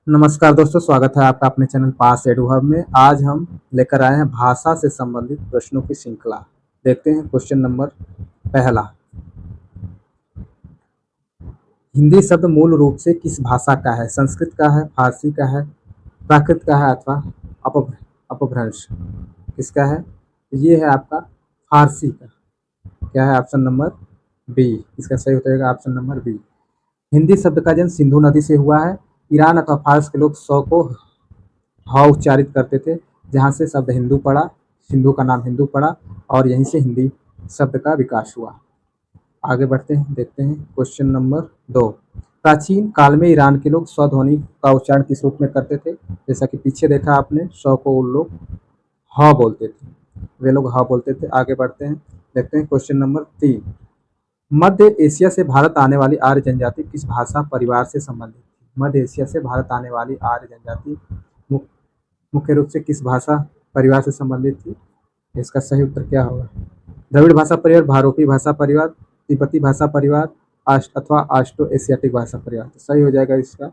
नमस्कार दोस्तों, स्वागत है आपका अपने चैनल पास एडू हब में। आज हम लेकर आए हैं भाषा से संबंधित प्रश्नों की श्रृंखला। देखते हैं क्वेश्चन नंबर पहला। हिंदी शब्द मूल रूप से किस भाषा का है? संस्कृत का है, फारसी का है, प्राकृत का है अथवा अपभ्रंश? किसका है? ये है आपका फारसी का। क्या है? Option number B. इसका सही उत्तर है ऑप्शन नंबर बी। हिंदी शब्द का जन्म सिंधु नदी से हुआ है। ईरान अथवा फारस के लोग सौ को ह उच्चारित करते थे, जहाँ से शब्द हिंदू पड़ा, सिंधु का नाम हिंदू पड़ा और यहीं से हिंदी शब्द का विकास हुआ। आगे बढ़ते हैं, देखते हैं क्वेश्चन नंबर 2। प्राचीन काल में ईरान के लोग स्वध्वनि का उच्चारण किस रूप में करते थे? जैसा कि पीछे देखा आपने, सौ को उन लोग ह बोलते थे, वे लोग ह बोलते थे। आगे बढ़ते हैं, देखते हैं क्वेश्चन नंबर 3। मध्य एशिया से भारत आने वाली आर्य जनजाति किस भाषा परिवार से संबंधित थी? मध्य एशिया से भारत आने वाली आर्य जनजाति मुख्य रूप से किस भाषा परिवार से संबंधित थी? इसका सही उत्तर क्या होगा? द्रविड़ भाषा परिवार, भारोपी भाषा परिवार, तिब्बती भाषा परिवार, अथवा आस्ट्रो एशियाटिक भाषा परिवार। तो सही हो जाएगा इसका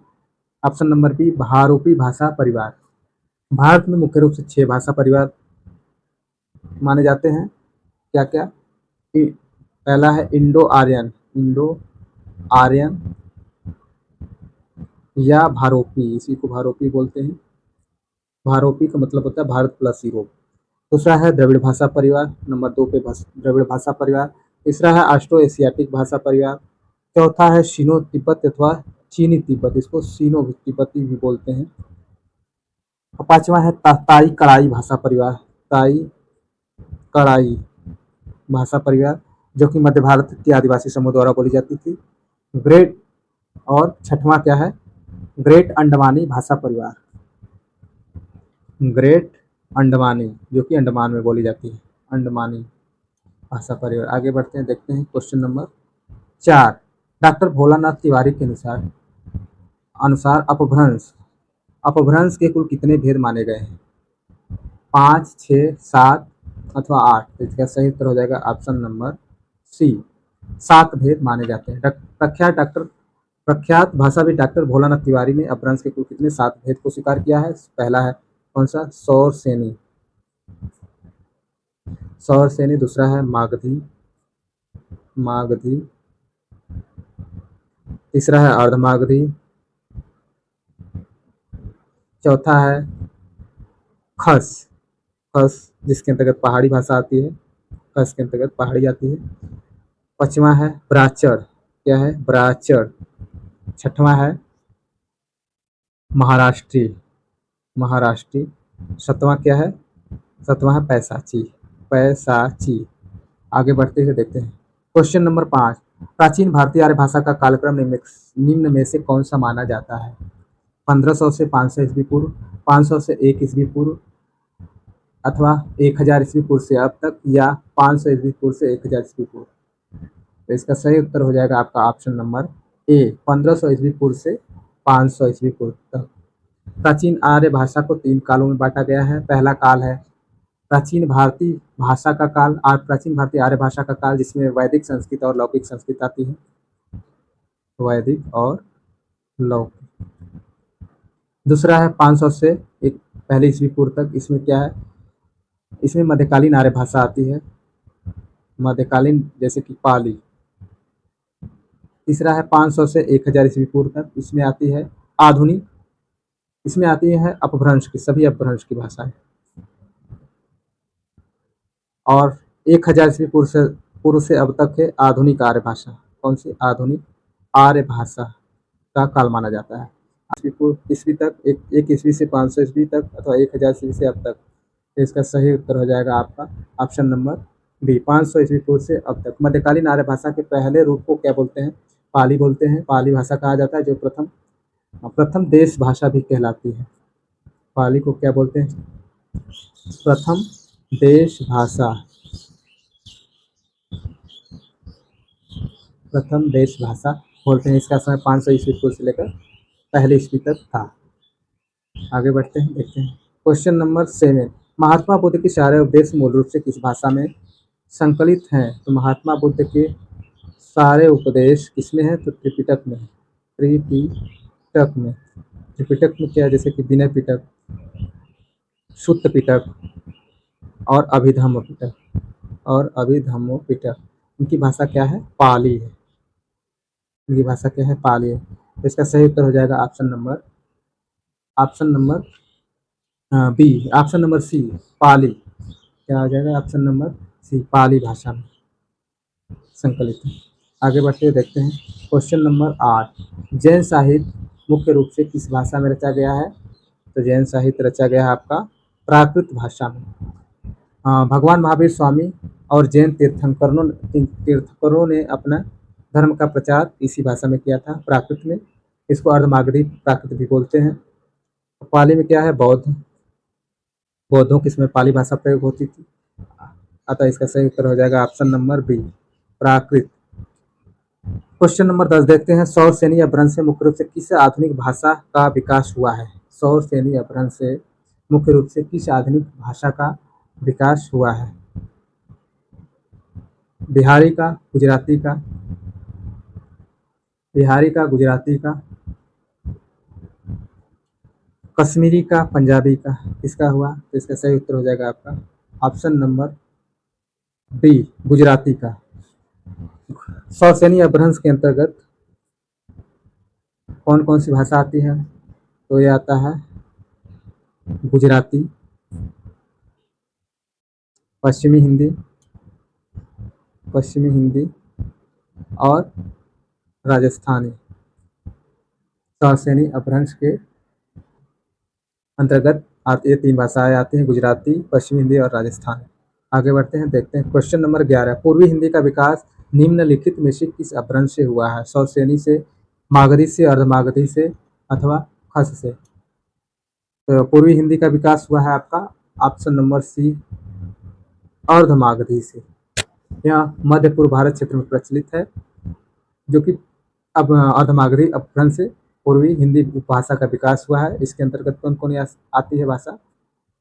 ऑप्शन नंबर बी, भारोपी भाषा परिवार। भारत में मुख्य रूप से 6 भाषा परिवार माने जाते हैं। क्या क्या? पहला है इंडो आर्यन, इंडो आर्यन या भारोपी, इसी को भारोपी बोलते हैं। भारोपी का मतलब होता है भारत प्लस यूरोप। दूसरा है द्रविड़ भाषा परिवार, नंबर 2 पे द्रविड़ भाषा परिवार। तीसरा है ऑस्ट्रो एशियाटिक भाषा परिवार। चौथा है सीनो तिब्बत अथवा चीनी तिब्बत, इसको सीनो तिब्बती भी बोलते हैं। और पांचवा है ताई कड़ाई भाषा परिवार, ताई कड़ाई भाषा परिवार, जो कि मध्य भारत के आदिवासी समूह द्वारा बोली जाती थी। ग्रेट और छठवां क्या है? ग्रेट अंडमानी भाषा परिवार, ग्रेट अंडमानी, जो कि अंडमान में बोली जाती है, अंडमानी भाषा परिवार। आगे बढ़ते हैं, देखते हैं question number 4। Doctor Bholanath Tiwari के अनुसार अनुसार अपभ्रंश अपभ्रंश के कुल कितने भेद माने गए हैं? 5, 6, 7 अथवा 8? तो इसका सही उत्तर हो जाएगा ऑप्शन नंबर सी, 7 भेद माने जाते हैं। प्रख्यात भाषाविद डॉक्टर भोलानाथ तिवारी ने अपभ्रंश के कुल कितने 7 भेद को स्वीकार किया है? पहला है कौन सा? सौर सेनी, सौर सेनी। दूसरा है मागधी, मागधी। तीसरा है अर्धमागधी। चौथा है खस, खस जिसके अंतर्गत पहाड़ी भाषा आती है, खस के अंतर्गत पहाड़ी आती है। पांचवा है ब्राचर, क्या है? ब्राचर। छठवां है महाराष्ट्री, महाराष्ट्री। सातवां क्या है? सातवां है पैसाची, पैसाची। आगे बढ़ते हुए देखते हैं क्वेश्चन नंबर 5। प्राचीन भारतीय आर्य भाषा का कालक्रम निम्न में से कौन सा माना जाता है? 1500 से 500 ईस्वी पूर्व, 500 से 1 ईस्वी पूर्व अथवा 1000 ईस्वी पूर्व से अब तक, या 500 ईस्वी पूर्व से 1000 ईस्वी पूर्व? तो इसका सही उत्तर हो जाएगा आपका ऑप्शन नंबर ए, 1500 ईस्वी पूर्व से 500 ईस्वी पूर्व तक। प्राचीन आर्य भाषा को 3 कालों में बांटा गया है। पहला काल है प्राचीन भारतीय भाषा का काल, प्राचीन भारतीय आर्य भाषा का काल, जिसमें वैदिक संस्कृत और लौकिक संस्कृत आती है, वैदिक और लौकिक। दूसरा है 500 से एक पहले ईस्वी पूर्व तक, इसमें क्या है? इसमें मध्यकालीन आर्य भाषा आती है, मध्यकालीन, जैसे कि पाली। तीसरा है 500 से 1000 ईस्वी पूर्व तक, इसमें आती है आधुनिक, इसमें आती है अपभ्रंश की, सभी अपभ्रंश की भाषाएं। और 1000 ईस्वी पूर्व से अब तक है आधुनिक आर्य भाषा। कौन सी? आधुनिक आर्य भाषा का काल माना जाता है। ईस्वी तक, एक ईस्वी से 500 ईस्वी तक अथवा 1000 ईस्वी से अब तक। तो इसका सही उत्तर हो जाएगा आपका ऑप्शन नंबर बी, 500 ईस्वी पूर्व से अब तक। मध्यकालीन आर्य भाषा के पहले रूप को क्या बोलते हैं? पाली बोलते हैं, पाली भाषा कहा जाता है, जो प्रथम देश भाषा भी कहलाती है। पाली को क्या बोलते हैं? प्रथम देश भाषा, प्रथम देश भाषा बोलते हैं। इसका समय 500 ईस्वी पूर्व से लेकर पहले ईस्वी तक था। आगे बढ़ते हैं, देखते हैं क्वेश्चन नंबर 7। महात्मा बुद्ध के सारे उपदेश मूल रूप से किस भाषा में संकलित हैं? तो महात्मा बुद्ध के सारे उपदेश किसमें हैं? तो त्रिपिटक में, त्रिपिटक में। त्रिपिटक में क्या है, जैसे कि विनय पिटक, सुत्त पिटक और अभिधम्म पिटक और अभिधम्म पिटक। इनकी भाषा क्या है? पाली है। इनकी भाषा क्या है? पाली है। तो इसका सही उत्तर हो जाएगा option number B, option number C, पाली। क्या हो जाएगा? ऑप्शन नंबर सी, पाली भाषा में संकलित है। आगे बढ़ते हुए देखते हैं क्वेश्चन नंबर 8। जैन साहित्य मुख्य रूप से किस भाषा में रचा गया है? तो जैन साहित्य रचा गया है आपका प्राकृत भाषा में। भगवान महावीर स्वामी और जैन तीर्थंकरों ने अपना धर्म का प्रचार इसी भाषा में किया था, प्राकृत में। इसको अर्धमागधी प्राकृत भी बोलते हैं। पाली में क्या है? बौद्धों की इसमें पाली भाषा प्रयोग होती थी। अतः इसका सही उत्तर हो जाएगा ऑप्शन नंबर बी, प्राकृत। क्वेश्चन नंबर 10 देखते हैं। सौर सेनी अपभ्रंश से मुख्य रूप से किस आधुनिक भाषा का विकास हुआ है? सौर सेनी अपभ्रंश से मुख्य रूप से किस आधुनिक भाषा का विकास हुआ है? बिहारी का, गुजराती का, गुजराती का, कश्मीरी का, पंजाबी का, किसका हुआ? तो इसका सही उत्तर हो जाएगा आपका ऑप्शन नंबर बी, गुजराती का। सौर सेनी अपभ्रंश के अंतर्गत कौन कौन सी भाषा आती है? तो ये आता है गुजराती, पश्चिमी हिंदी, और राजस्थानी। सौर सेनी अपभ्रंश के अंतर्गत ये 3 भाषाएं आती हैं, गुजराती, पश्चिमी हिंदी और राजस्थानी। आगे बढ़ते हैं, देखते हैं क्वेश्चन नंबर 11। पूर्वी हिंदी का विकास निम्नलिखित में से किस अपभ्रंश से हुआ है? सौर सेनी से, मागधी से, अर्धमागधी से अथवा खस से? तो पूर्वी हिंदी का विकास हुआ है आपका ऑप्शन नंबर सी, अर्धमागधी से। यह मध्य पूर्व भारत क्षेत्र में प्रचलित है, जो कि अब अर्धमागधी अपभ्रंश से पूर्वी हिंदी भाषा का विकास हुआ है। इसके अंतर्गत कौन कौन आती है भाषा?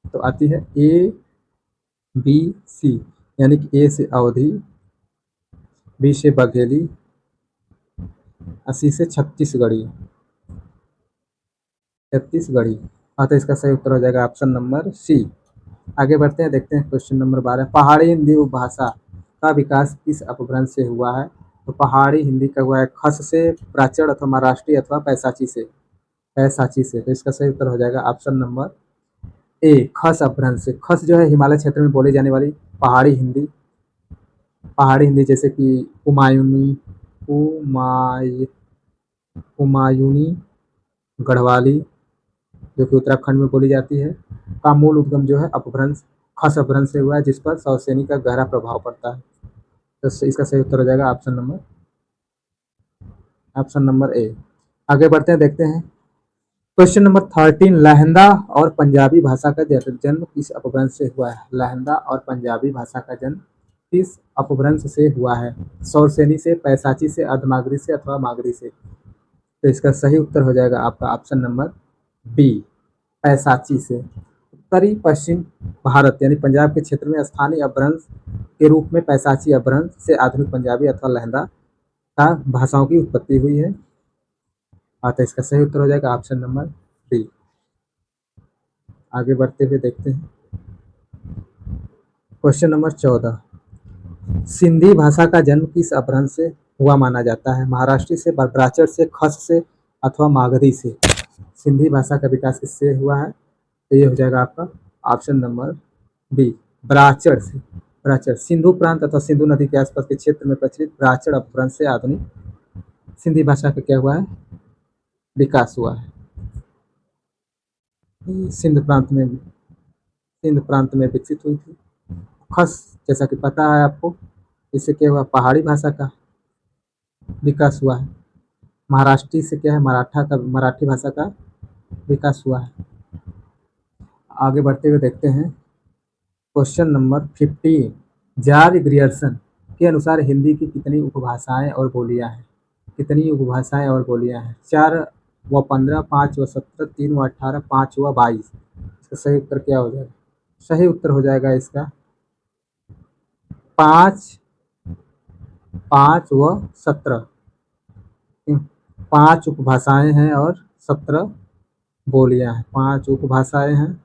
तो आती है ए, बी, सी, यानी कि ए से अवधी, बी से बघेली, सी से छत्तीसगढ़ी। हाँ, तो इसका सही उत्तर हो जाएगा ऑप्शन नंबर सी। आगे बढ़ते हैं, देखते हैं क्वेश्चन नंबर 12। पहाड़ी हिंदी उपभाषा का विकास किस अपभ्रंश से हुआ है? तो पहाड़ी हिंदी का हुआ है खस से, प्राचड़ अथवा महाराष्ट्री अथवा पैसाची से। तो इसका सही उत्तर हो जाएगा ऑप्शन नंबर ए, खस अपभ्रंश से। खस जो है हिमालय क्षेत्र में बोली जाने वाली पहाड़ी हिंदी, जैसे कि कुमायूनी, गढ़वाली, जो कि उत्तराखंड में बोली जाती है, का मूल उद्गम जो है अपभ्रंश, खस अपभ्रंश से हुआ है, जिस पर सौर सेनी का गहरा प्रभाव पड़ता है। तो इसका सही उत्तर हो जाएगा ऑप्शन नंबर ए। आगे बढ़ते हैं, देखते हैं क्वेश्चन नंबर 13। लहंदा और पंजाबी भाषा का जन्म किस अपभ्रंश से हुआ है? लहंदा और पंजाबी भाषा का जन्म किस अपभ्रंश से हुआ है? सौर सेनी से, पैसाची से, अर्धमागधी से अथवा मागधी से? तो इसका सही उत्तर हो जाएगा आपका ऑप्शन नंबर बी, पैसाची से। उत्तरी पश्चिम भारत यानी पंजाब के क्षेत्र में स्थानीय अपभ्रंश के रूप में पैसाची अपभ्रंश से आधुनिक पंजाबी अथवा लहंदा का भाषाओं की उत्पत्ति हुई है। तो इसका सही उत्तर हो जाएगा ऑप्शन नंबर डी। आगे बढ़ते हुए देखते हैं क्वेश्चन नंबर 14। सिंधी भाषा का जन्म किस अपभ्रंश से हुआ माना जाता है? महाराष्ट्री से, प्राचड़ से, खस से अथवा मागधी से? सिंधी भाषा का विकास किससे हुआ है? तो ये हो जाएगा आपका ऑप्शन नंबर बी, प्राचड़ से। प्राचड़ सिंधु प्रांत अथवा सिंधु नदी के आसपास के क्षेत्र में प्रचलित प्राचड़ अपभ्रंश से आधुनिक सिंधी भाषा का क्या हुआ है? विकास हुआ है। सिंध प्रांत में विकसित हुई थी। खस, जैसा कि पता है आपको, इससे क्या हुआ? पहाड़ी भाषा का विकास हुआ है। महाराष्ट्री से क्या है? मराठी भाषा का विकास हुआ है। आगे बढ़ते हुए देखते हैं क्वेश्चन नंबर 15। जॉर्ज ग्रियर्सन के अनुसार हिंदी की कितनी उपभाषाएं और बोलियां हैं? कितनी उपभाषाएं और बोलियां हैं? 4 व 15, 5 व 17, 3 व 18, 5 व 22? इसका सही उत्तर क्या हो जाएगा? सही उत्तर हो जाएगा इसका 5, 5 व 17। 5 उपभाषाएं हैं और 17 बोलियां हैं, 5 उपभाषाएं हैं,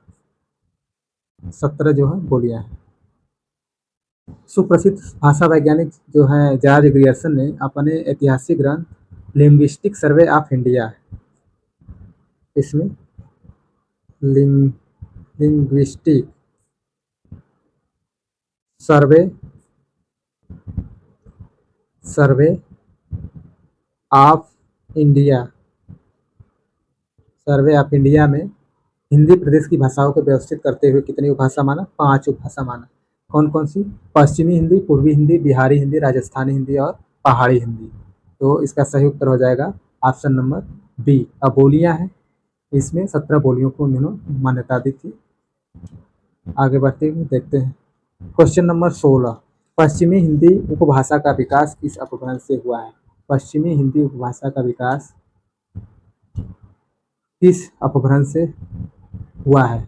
17 जो है बोलियां हैं। सुप्रसिद्ध भाषा वैज्ञानिक जो हैं जॉर्ज ग्रियर्सन ने अपने ऐतिहासिक ग्रंथ लिंग्विस्टिक सर्वे ऑफ इंडिया, इसमें लिंग linguistic survey survey of India survey of India में हिंदी प्रदेश की भाषाओं को व्यवस्थित करते हुए कितनी उपभाषा माना? 5 उपभाषा माना। कौन कौन सी? पश्चिमी हिंदी, पूर्वी हिंदी, बिहारी हिंदी, राजस्थानी हिंदी और पहाड़ी हिंदी। तो इसका सही उत्तर हो जाएगा ऑप्शन नंबर बी। अब बोलियां हैं, इसमें 17 बोलियों को उन्होंने मान्यता दी थी। आगे बढ़ते हुए देखते हैं क्वेश्चन नंबर 16। पश्चिमी हिंदी उपभाषा का विकास किस अपभ्रंश से हुआ है? पश्चिमी हिंदी उपभाषा का विकास किस अपभ्रंश से हुआ है?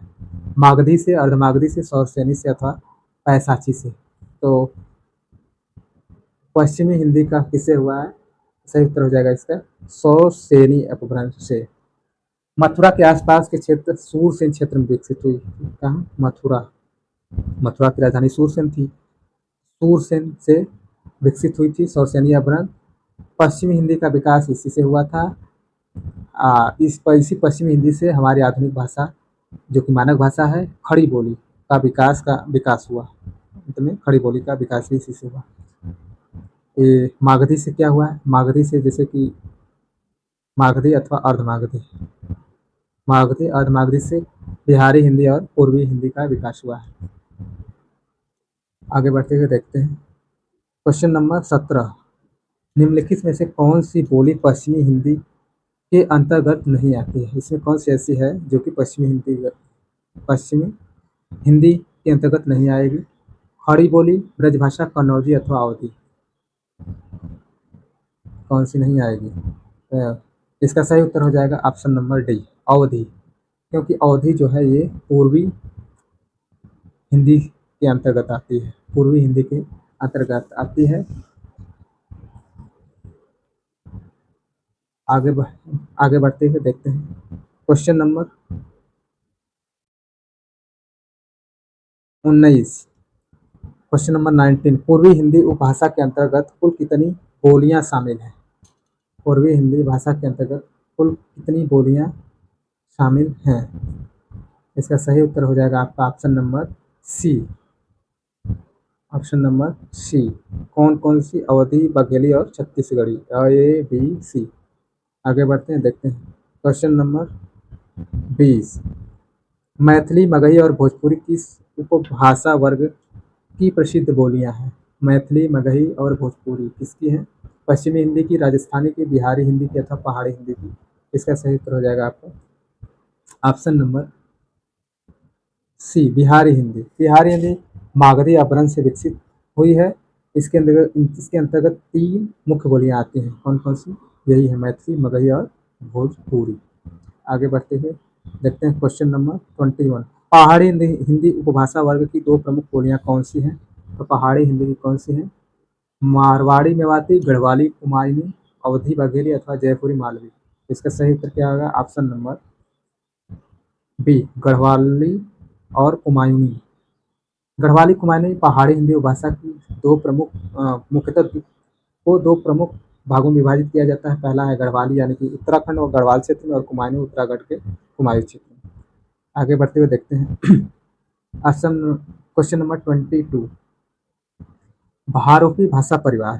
मागधी से, अर्धमागधी से, सौरसेनी से अथवा पैसाची से। तो पश्चिमी हिंदी का किससे हुआ है? सही उत्तर हो जाएगा इसका सौरसेनी अपभ्रंश से। मथुरा के आसपास के क्षेत्र सूरसेन क्षेत्र में विकसित हुई। कहाँ? मथुरा। मथुरा की राजधानी सूरसेन थी। सूरसेन से विकसित हुई थी सौरसेनी अपभ्रंश। पश्चिमी हिंदी का विकास इसी से हुआ था। इसी पश्चिमी हिंदी से हमारी आधुनिक भाषा जो कि मानक भाषा है, खड़ी बोली का विकास हुआ। अंत में खड़ी बोली का विकास भी इसी से हुआ। ये मागधी से क्या हुआ है? मागधी से जैसे कि मागधी अथवा अर्धमागधी, मागधी अर्धमागधी से बिहारी हिंदी और पूर्वी हिंदी का विकास हुआ है। आगे बढ़ते हुए देखते हैं क्वेश्चन नंबर 17। निम्नलिखित में से कौन सी बोली पश्चिमी हिंदी के अंतर्गत नहीं आती है? इसमें कौन सी ऐसी है जो कि पश्चिमी हिंदी के अंतर्गत नहीं आएगी? खड़ी बोली, ब्रजभाषा, कन्नौजी अथवा अवधी। कौन सी नहीं आएगी? इसका सही उत्तर हो जाएगा ऑप्शन नंबर डी, अवधी। क्योंकि अवधी जो है ये पूर्वी हिंदी के अंतर्गत आती है, पूर्वी हिंदी के अंतर्गत आती है। आगे बढ़ते हुए देखते हैं क्वेश्चन नंबर 19। Question number 19। पूर्वी हिंदी उपभाषा के अंतर्गत कुल कितनी बोलियां शामिल हैं? पूर्वी हिंदी भाषा के अंतर्गत कुल कितनी बोलियां शामिल हैं? इसका सही उत्तर हो जाएगा आपका option number C. Option number C. कौन कौन सी? अवधी, बघेली और छत्तीसगढ़ी। A B C. आगे बढ़ते हैं, देखते हैं क्वेश्चन नंबर 20। मैथिली, मगही और भोजपुरी किस उपभाषा वर्ग की प्रसिद्ध बोलियां हैं? मैथिली, मगही और भोजपुरी किसकी हैं? पश्चिमी हिंदी की, राजस्थानी की, बिहारी हिंदी की अथवा पहाड़ी हिंदी की। इसका सही उत्तर हो जाएगा आपका option number C, Bihari Hindi. Bihari Hindi Magadhi Apabhramsha से विकसित हुई है। इसके अंतर्गत 3 मुख्य बोलियां आती हैं। कौन कौन सी? यही है मैथिली, मगही और भोजपुरी। आगे बढ़ते हुए देखते हैं क्वेश्चन नंबर 21। पहाड़ी हिंदी उपभाषा वर्ग की 2 प्रमुख बोलियां कौन सी हैं? तो पहाड़ी हिंदी की कौन सी हैं? मारवाड़ी मेवाती, गढ़वाली कुमायूनी, अवधी बघेली अथवा जयपुरी मालवी। इसका सही उत्तर क्या होगा? ऑप्शन नंबर बी, गढ़वाली और कुमायूनी। गढ़वाली कुमायूनी पहाड़ी हिंदी उपभाषा की 2 प्रमुख मुख्यतः को 2 प्रमुख भागों में विभाजित किया जाता है। पहला है गढ़वाली यानी कि उत्तराखंड और गढ़वाल क्षेत्र में, और कुमायूनी उत्तराखंड के कुमायूं क्षेत्र में। आगे बढ़ते हुए देखते हैं ऑप्शन क्वेश्चन नंबर 22। भारोपी भाषा परिवार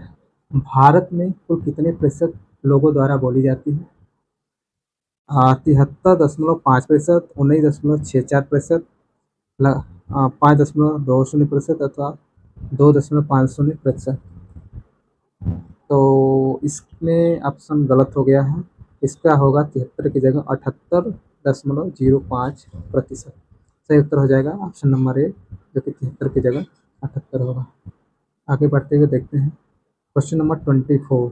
भारत में कुल कितने प्रतिशत लोगों द्वारा बोली जाती है? 73.5%, 19.64%, 5.20% अथवा 2.50%। तो इसमें ऑप्शन गलत हो गया है। इसका होगा 73 की जगह 78.05%। सही उत्तर हो जाएगा ऑप्शन नंबर ए, जो कि 73 की जगह 78 होगा। आगे बढ़ते हुए देखते हैं क्वेश्चन नंबर 24।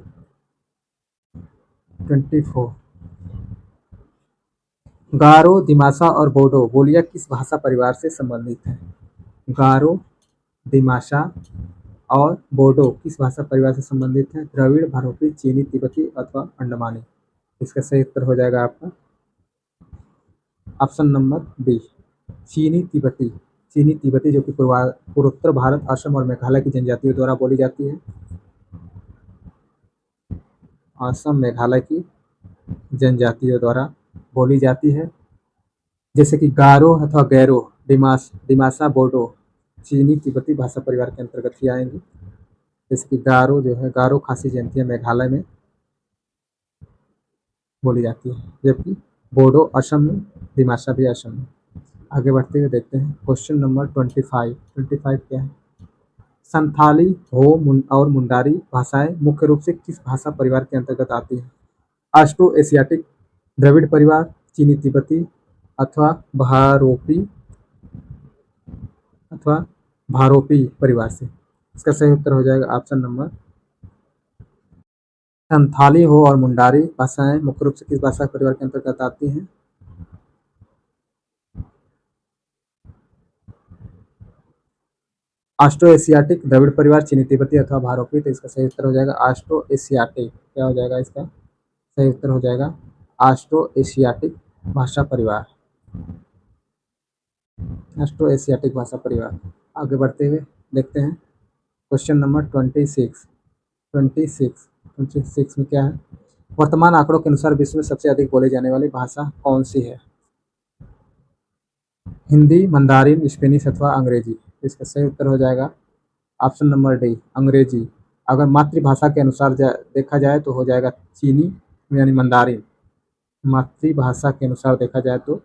गारो, दिमासा और बोडो बोलियां किस भाषा परिवार से संबंधित हैं? गारो, दिमासा और बोडो किस भाषा परिवार से संबंधित हैं? द्रविड़, भारोपी, चीनी, तिब्बती अथवा अंडमानी। इसका सही उत्तर हो जाएगा आपका ऑप्शन नंबर बी, चीनी तिब्बती। चीनी तिब्बती जो कि पूर्वोत्तर भारत, असम और मेघालय की जनजातियों द्वारा बोली जाती है। असम मेघालय की जनजातियों द्वारा बोली जाती है, जैसे कि गारो अथवा गैरो, डिमासा बोडो चीनी तिब्बती भाषा परिवार के अंतर्गत ही आएंगे। जैसे कि गारो जो है, गारो खासी जनजाति मेघालय में बोली जाती है, जबकि बोडो असम में, डिमासा भी असम में। आगे बढ़ते हुए देखते हैं क्वेश्चन नंबर 25। 25 क्या है? संथाली, हो और मुंडारी भाषाएं मुख्य रूप से किस भाषा परिवार के अंतर्गत आती हैं? ऑस्ट्रो एशियाटिक, द्रविड़ परिवार, चीनी तिब्बती अथवा भारोपी अथवा भारोपी परिवार से। इसका सही उत्तर हो जाएगा ऑप्शन नंबर। संथाली, हो और मुंडारी भाषाएं मुख्य रूप से किस भाषा परिवार के अंतर्गत आती हैं? ऑस्ट्रो एशियाटिक, द्रविड़ परिवार, चीनी तिब्बती अथवा भारोपी। तो इसका सही उत्तर हो जाएगा ऑस्ट्रो एशियाटिक। क्या हो जाएगा इसका सही उत्तर? हो जाएगा ऑस्ट्रो एशियाटिक भाषा परिवार, ऑस्ट्रो एशियाटिक भाषा परिवार। आगे बढ़ते हुए देखते हैं क्वेश्चन नंबर 26। 26 26 में क्या है? वर्तमान आंकड़ों के अनुसार विश्व में सबसे अधिक बोली जाने वाली भाषा कौन सी है? हिंदी, मंदारिन, स्पेनिश अथवा अंग्रेजी। इसका सही उत्तर हो जाएगा ऑप्शन नंबर डी, अंग्रेजी। अगर मातृभाषा के अनुसार देखा जाए तो हो जाएगा चीनी यानी मंदारिन। मातृभाषा के अनुसार देखा जाए तो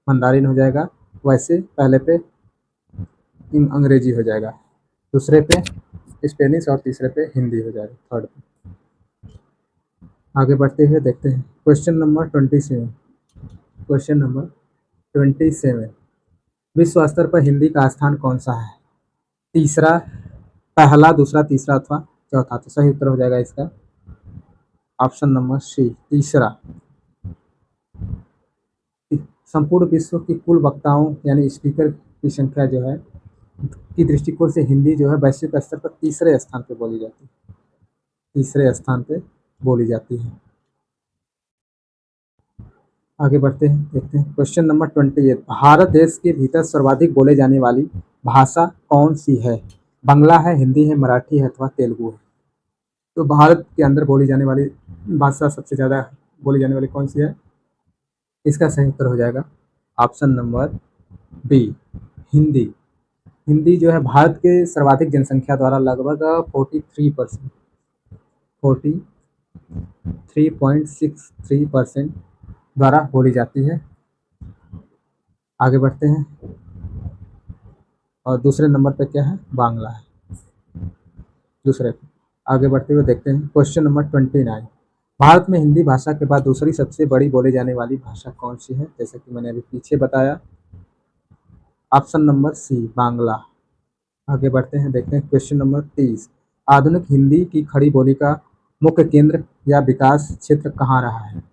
मंदारिन हो जाएगा, वैसे पहले पे अंग्रेजी हो जाएगा, दूसरे पे स्पेनिश और तीसरे पे हिंदी हो जाएगा, थर्ड पे। आगे बढ़ते हुए देखते हैं क्वेश्चन नंबर 27। क्वेश्चन नंबर 27, विश्व स्तर पर हिंदी का स्थान कौन सा है? तीसरा, पहला, दूसरा, तीसरा अथवा चौथा। तो सही उत्तर हो जाएगा इसका ऑप्शन नंबर सी, तीसरा। संपूर्ण विश्व की कुल वक्ताओं यानी स्पीकर की संख्या जो है की दृष्टिकोण से हिंदी जो है वैश्विक स्तर पर तीसरे स्थान पे बोली जाती है, तीसरे स्थान पे बोली जाती है। आगे बढ़ते हैं, देखते हैं क्वेश्चन नंबर 28, भारत देश के भीतर सर्वाधिक बोले जाने वाली भाषा कौन सी है? बांग्ला है, हिंदी है, मराठी है अथवा तेलुगु है। तो भारत के अंदर बोली जाने वाली भाषा सबसे ज़्यादा बोली जाने वाली कौन सी है? इसका सही उत्तर हो जाएगा option number B, Hindi. Hindi जो है भारत के सर्वाधिक जनसंख्या द्वारा लगभग 43%, 43.63% द्वारा बोली जाती है। आगे बढ़ते हैं, और दूसरे नंबर पे क्या है? बांग्ला है, दूसरे पे। आगे बढ़ते हुए देखते हैं क्वेश्चन नंबर 29, भारत में हिंदी भाषा के बाद दूसरी सबसे बड़ी बोली जाने वाली भाषा कौन सी है? जैसे कि मैंने अभी पीछे बताया, ऑप्शन नंबर सी, बांग्ला। आगे बढ़ते हैं, देखते हैं क्वेश्चन नंबर 30, आधुनिक हिंदी की खड़ी बोली का मुख्य केंद्र या विकास क्षेत्र कहाँ रहा है?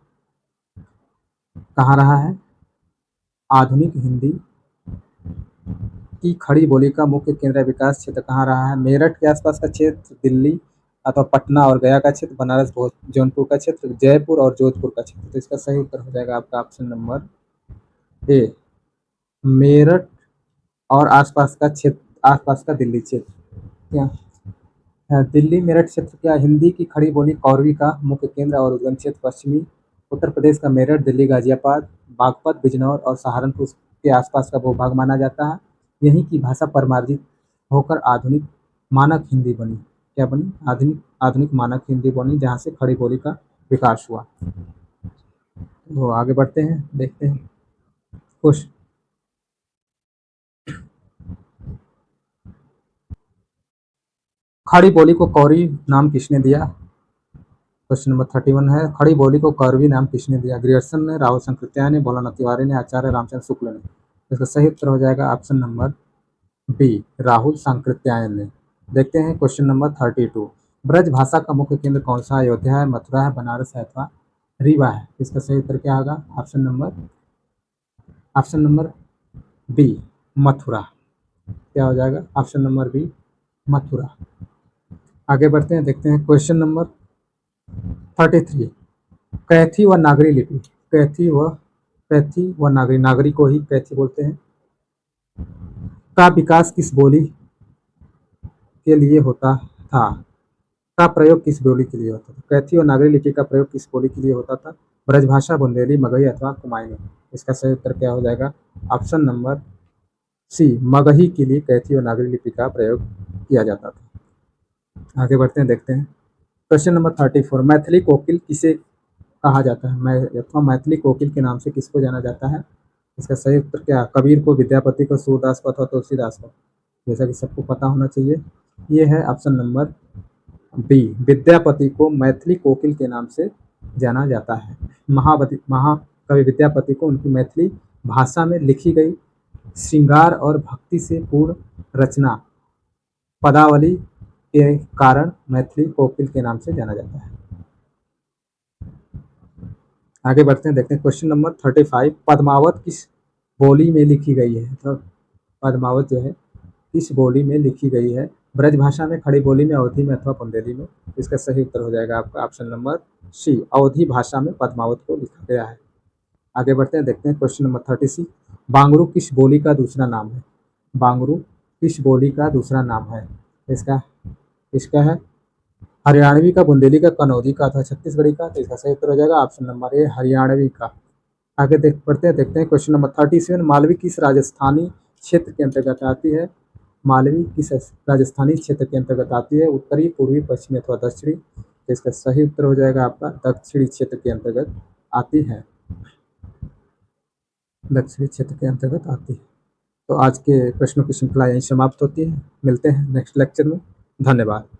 कहाँ रहा है? आधुनिक हिंदी की खड़ी बोली का मुख्य केंद्र या विकास क्षेत्र कहाँ रहा है? मेरठ के आसपास का क्षेत्र, दिल्ली अथवा पटना और गया का क्षेत्र, बनारस जौनपुर का क्षेत्र, जयपुर और जोधपुर का क्षेत्र। तो इसका सही उत्तर हो जाएगा आपका ऑप्शन नंबर ए, मेरठ और आसपास का क्षेत्र, आसपास का दिल्ली क्षेत्र। क्या दिल्ली मेरठ क्षेत्र क्या? हिंदी की खड़ी बोली कौरवी का मुख्य केंद्र और उद्गम क्षेत्र पश्चिमी उत्तर प्रदेश का मेरठ, दिल्ली, गाजियाबाद, बागपत, बिजनौर और सहारनपुर के आसपास का भूभाग माना जाता है। यहीं की भाषा परमार्जित होकर आधुनिक मानक हिंदी बनी। क्या बनी? आधुनिक आधुनिक मानक हिंदी बनी, जहाँ से खड़ी बोली का विकास हुआ। तो आगे बढ़ते हैं, देखते हैं कुछ खड़ी बोली को कौरी नाम किसने दिया? क्वेश्चन नंबर 31 है, खड़ी बोली को कौरवी नाम किसने दिया? ग्रियर्सन ने, राहुल सांकृत्यायन ने, भोलानाथ तिवारी ने, आचार्य रामचंद्र शुक्ल ने। इसका सही उत्तर हो जाएगा option number B, Rahul Sankrityayan ने। देखते हैं क्वेश्चन नंबर 32, ब्रज भाषा का मुख्य केंद्र कौन सा? अयोध्या है, मथुरा है, बनारस है अथवा रीवा है। इसका सही उत्तर क्या होगा? Option number B, Mathura. क्या हो जाएगा? Option number B, Mathura. आगे बढ़ते हैं, देखते हैं क्वेश्चन नंबर 33, कैथी व नागरी लिपि, कैथी व कैथी व नागरी, नागरी को ही कैथी बोलते हैं। का विकास किस बोली के लिए होता था? का प्रयोग किस बोली के लिए होता था? कैथी और नागरी लिपि का प्रयोग किस बोली के लिए होता था? ब्रजभाषा, बुंदेली, मगही अथवा कुमायूनी। इसका सही उत्तर क्या हो जाएगा? ऑप्शन नंबर सी, मगही के लिए कैथी और नागरी लिपि का प्रयोग किया जाता था। आगे बढ़ते हैं, देखते हैं क्वेश्चन नंबर 34। मैथिली कोकिल किसे कहा जाता है? मैं अथवा मैथिली कोकिल के नाम से किसको जाना जाता है? इसका सही उत्तर क्या है? कबीर को, विद्यापति को, सूरदास को अथवा तुलसीदास को। जैसा कि सबको पता होना चाहिए, ये है ऑप्शन नंबर बी, विद्यापति को मैथिली कोकिल के नाम से जाना जाता है। महाकवि विद्यापति को उनकी मैथिली भाषा में लिखी गई श्रृंगार और भक्ति से पूर्ण रचना पदावली के कारण मैथिली कोकिल के नाम से जाना जाता है। आगे बढ़ते हैं, देखते हैं क्वेश्चन नंबर 35। पद्मावत किस बोली में लिखी गई है? तो पद्मावत जो है किस बोली में लिखी गई है? ब्रजभाषा में, खड़ी बोली में, अवधी में अथवा बुंदेली में। इसका सही उत्तर हो जाएगा आपका ऑप्शन नंबर सी, अवधी भाषा में पद्मावत को लिखा गया है। आगे बढ़ते हैं, देखते हैं क्वेश्चन नंबर 36। बांगरू किस बोली का दूसरा नाम है? बांगरू किस बोली का दूसरा नाम है? इसका इसका है हरियाणवी का, बुंदेली का, कनौजी का अथवा छत्तीसगढ़ी का। तो इसका सही उत्तर हो जाएगा ऑप्शन नंबर ए, हरियाणवी का। आगे बढ़ते हैं, देखते हैं क्वेश्चन नंबर 37। मालवी किस राजस्थानी क्षेत्र के अंतर्गत आती है? मालवी किस राजस्थानी क्षेत्र के अंतर्गत आती है? उत्तरी, पूर्वी, पश्चिमी अथवा दक्षिणी। तो इसका सही उत्तर हो जाएगा आपका दक्षिणी क्षेत्र के अंतर्गत आती है। दक्षिणी क्षेत्र के अंतर्गत आती है। तो आज के प्रश्नों की श्रृंखला यहीं समाप्त होती है। मिलते हैं नेक्स्ट लेक्चर में। धन्यवाद।